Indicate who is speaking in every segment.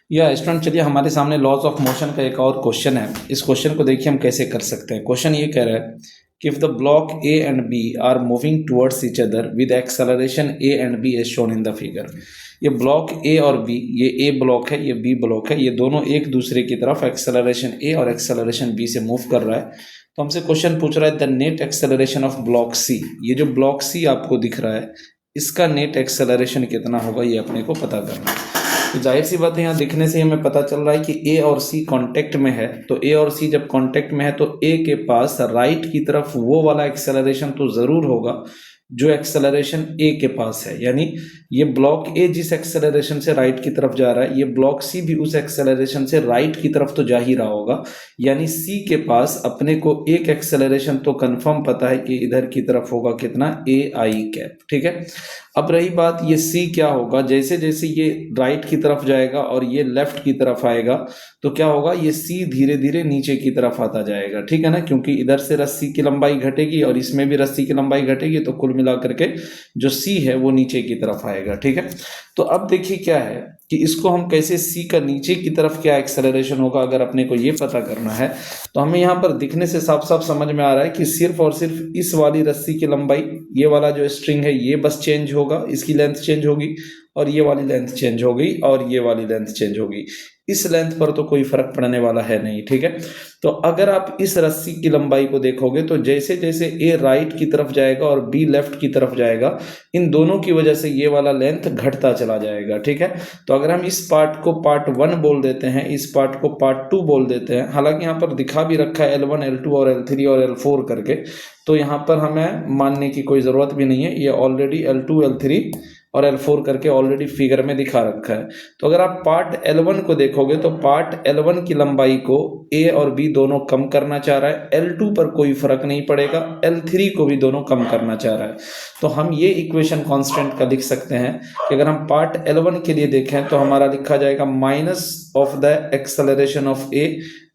Speaker 1: या स्टूडेंट, चलिए हमारे सामने लॉज ऑफ मोशन का एक और क्वेश्चन है। इस क्वेश्चन को देखिए हम कैसे कर सकते हैं। क्वेश्चन ये कह रहा है कि if the block A and B are moving towards each other with acceleration A and B as shown in the figure. ये ब्लॉक ए और बी, ये ए ब्लॉक है, ये बी ब्लॉक है, ये दोनों एक दूसरे की तरफ एक्सेलरेशन ए और एक्सेलरेशन बी से मूव कर रहा है। तो हमसे क्वेश्चन पूछ रहा है the net acceleration of block C. ये जो ब्लॉक सी आपको दिख रहा है, इसका नेट एक्सेलरेशन कितना होगा, ये अपने को पता करना है। तो जाहिर सी बात है, यहाँ दिखने से हमें पता चल रहा है कि ए और सी कांटेक्ट में है। तो ए और सी जब कांटेक्ट में है तो ए के पास राइट की तरफ वो वाला एक्सेलरेशन तो जरूर होगा जो एक्सेलरेशन ए के पास है। यानी ये ब्लॉक ए जिस एक्सेलरेशन से राइट की तरफ जा रहा है, ये ब्लॉक सी भी उस एक्सेलरेशन से राइट की तरफ तो जा ही रहा होगा। यानी सी के पास अपने को एक एक्सेलरेशन तो कंफर्म पता है कि इधर की तरफ होगा कितना, ए आई कैप। ठीक है। अब रही बात ये सी क्या होगा, जैसे जैसे ये राइट की तरफ जाएगा और ये लेफ्ट की तरफ आएगा तो क्या होगा, ये सी धीरे धीरे नीचे की तरफ आता जाएगा। ठीक है ना, क्योंकि इधर से रस्सी की लंबाई घटेगी और इसमें भी रस्सी की लंबाई घटेगी, तो कुल मिलाकर के जो सी है वो नीचे की तरफ आएगा। ठीक है। तो अब देखिए क्या है कि इसको हम कैसे, सी का नीचे की तरफ क्या एक्सेलरेशन होगा अगर अपने को ये पता करना है, तो हमें यहाँ पर दिखने से साफ साफ समझ में आ रहा है कि सिर्फ और सिर्फ इस वाली रस्सी की लंबाई, ये वाला जो स्ट्रिंग है ये बस चेंज होगा, इसकी लेंथ चेंज होगी और ये वाली लेंथ चेंज हो गई और ये वाली लेंथ चेंज होगी। इस लेंथ पर तो कोई फर्क पड़ने वाला है नहीं। ठीक है। तो अगर आप इस रस्सी की लंबाई को देखोगे तो जैसे जैसे ए राइट की तरफ जाएगा और बी लेफ्ट की तरफ जाएगा, इन दोनों की वजह से ये वाला लेंथ घटता चला जाएगा। ठीक है। तो अगर हम इस पार्ट को पार्ट 1 बोल देते हैं, इस पार्ट को पार्ट 2 बोल देते हैं, हालांकि यहाँ पर दिखा भी रखा है L1 L2 और L3 और L4 करके, तो यहाँ पर हमें मानने की कोई ज़रूरत भी नहीं है, ये ऑलरेडी L2 L3 और L4 करके ऑलरेडी फिगर में दिखा रखा है। तो अगर आप पार्ट L1 को देखोगे तो पार्ट L1 की लंबाई को A और B दोनों कम करना चाह रहा है, L2 पर कोई फर्क नहीं पड़ेगा, L3 को भी दोनों कम करना चाह रहा है। तो हम ये इक्वेशन कांस्टेंट का लिख सकते हैं कि अगर हम पार्ट L1 के लिए देखें तो हमारा लिखा जाएगा minus of the acceleration of A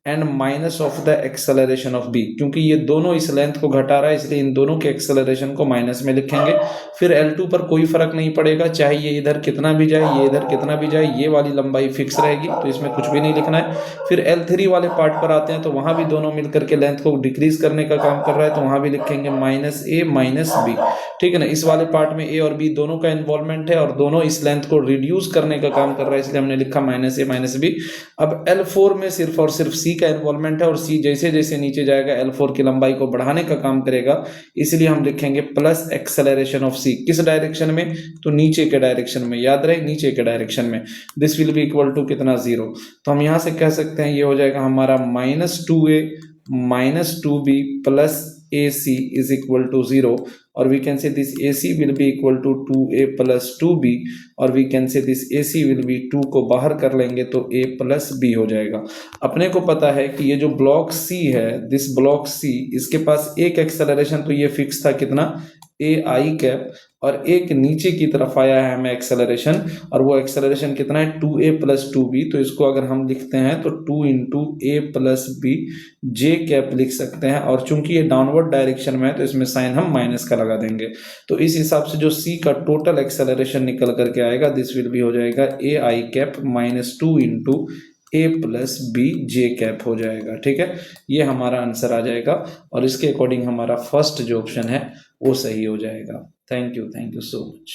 Speaker 1: and minus of the acceleration of B. क्योंकि ये दोनों इस लेंथ को घटा रहा है, इसलिए इन दोनों के एक्सेलरेशन को माइनस में लिखेंगे। फिर L2 पर कोई फर्क नहीं पड़ेगा, चाहे ये इधर कितना भी जाए, ये इधर कितना भी जाए, ये वाली लंबाई फिक्स रहेगी, तो इसमें कुछ भी नहीं लिखना है। फिर L3 वाले पार्ट पर आते हैं तो वहां भी दोनों मिलकर के लेंथ को डिक्रीज करने का काम कर रहा है, तो वहां भी लिखेंगे माइनस ए माइनस बी। ठीक है ना। इस वाले पार्ट में ए और बी दोनों का इन्वॉल्वमेंट है और दोनों इस लेंथ को रिड्यूस करने का काम कर रहा है, इसलिए हमने लिखा माइनस ए माइनस बी। अब L4 में सिर्फ और सिर्फ सी का इन्वॉल्वमेंट है और सी जैसे जैसे नीचे जाएगा L4 की लंबाई को बढ़ाने का काम करेगा, इसलिए हम लिखेंगे प्लस एक्सेलरेशन ऑफ सी। किस डायरेक्शन में, तो नीचे के डायरेक्शन में, याद रहे नीचे के डायरेक्शन में। This will be equal to कितना, 0। तो हम यहां से कह सकते हैं ये हो जाएगा हमारा -2a -2b plus AC is equal to 0, or we can say this AC will be equal to 2a plus 2b, और we can say this AC will be 2 को बाहर कर लेंगे तो a plus b हो जाएगा। अपने को पता है कि ये जो ब्लॉक C है, दिस ब्लॉक C, इसके पास एक एक्सेलरेशन तो ये फिक्स था कितना, ए आई कैप, और एक नीचे की तरफ आया है हमें एक्सेलरेशन, और वो एक्सेलरेशन कितना है 2a प्लस 2b। तो इसको अगर हम लिखते हैं तो 2 इंटू ए प्लस बी जे कैप लिख सकते हैं, और चूंकि ये डाउनवर्ड डायरेक्शन में है तो इसमें साइन हम माइनस का लगा देंगे। तो इस हिसाब से जो सी का टोटल एक्सेलरेशन निकल करके आएगा, दिस विल भी हो जाएगा ए आई कैप -2 इंटू ए प्लस बी जे कैप हो जाएगा। ठीक है। ये हमारा आंसर आ जाएगा और इसके अकॉर्डिंग हमारा फर्स्ट जो ऑप्शन है वो सही हो जाएगा। Thank you so much.